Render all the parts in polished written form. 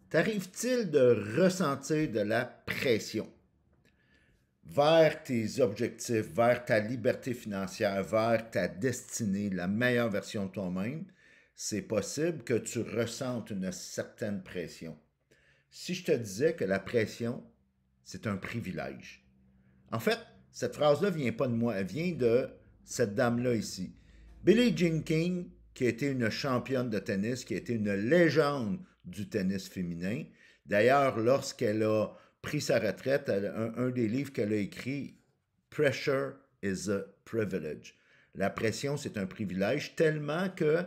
T'arrive-t-il de ressentir de la pression vers tes objectifs, vers ta liberté financière, vers ta destinée, la meilleure version de toi-même? C'est possible que tu ressentes une certaine pression. Si je te disais que la pression, c'est un privilège. En fait, cette phrase-là ne vient pas de moi, elle vient de cette dame-là ici. Billie Jean King, qui a été une championne de tennis, qui a été une légende du tennis féminin. D'ailleurs, lorsqu'elle a pris sa retraite, un des livres qu'elle a écrit, Pressure is a Privilege. La pression, c'est un privilège, tellement que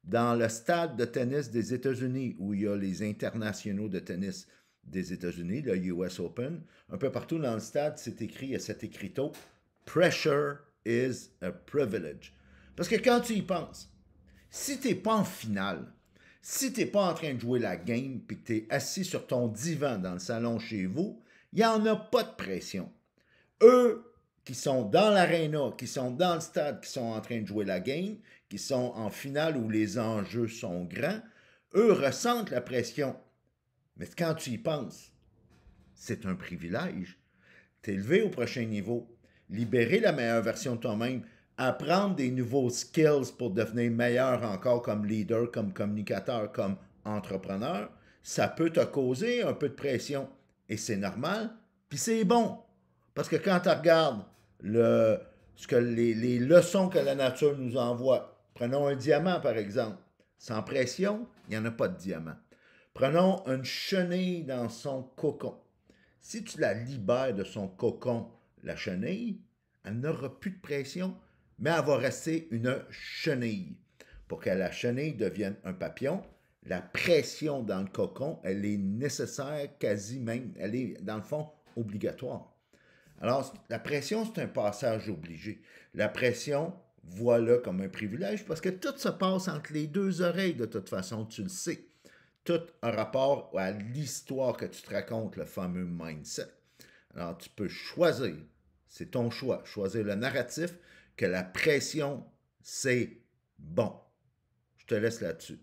dans le stade de tennis des États-Unis, où il y a les internationaux de tennis des États-Unis, le US Open, un peu partout dans le stade, c'est écrit, il y a cet écriteau, Pressure is a Privilege. Parce que quand tu y penses, si tu n'es pas en finale, si tu n'es pas en train de jouer la game puis que tu es assis sur ton divan dans le salon chez vous, il n'y en a pas de pression. Eux qui sont dans l'aréna, qui sont dans le stade, qui sont en train de jouer la game, qui sont en finale où les enjeux sont grands, eux ressentent la pression. Mais quand tu y penses, c'est un privilège. T'élever au prochain niveau, libérer la meilleure version de toi-même, apprendre des nouveaux skills pour devenir meilleur encore comme leader, comme communicateur, comme entrepreneur, ça peut te causer un peu de pression. Et c'est normal, puis c'est bon. Parce que quand tu regardes les leçons que la nature nous envoie, prenons un diamant par exemple, sans pression, il n'y en a pas de diamant. Prenons une chenille dans son cocon. Si tu la libères de son cocon, la chenille, elle n'aura plus de pression, mais elle va rester une chenille. Pour que la chenille devienne un papillon, la pression dans le cocon, elle est nécessaire, quasi même, elle est dans le fond obligatoire. Alors, la pression, c'est un passage obligé. La pression, voilà comme un privilège parce que tout se passe entre les deux oreilles de toute façon, tu le sais. Tout un rapport à l'histoire que tu te racontes, le fameux mindset. Alors, tu peux choisir, c'est ton choix, choisir le narratif que la pression, c'est bon. Je te laisse là-dessus.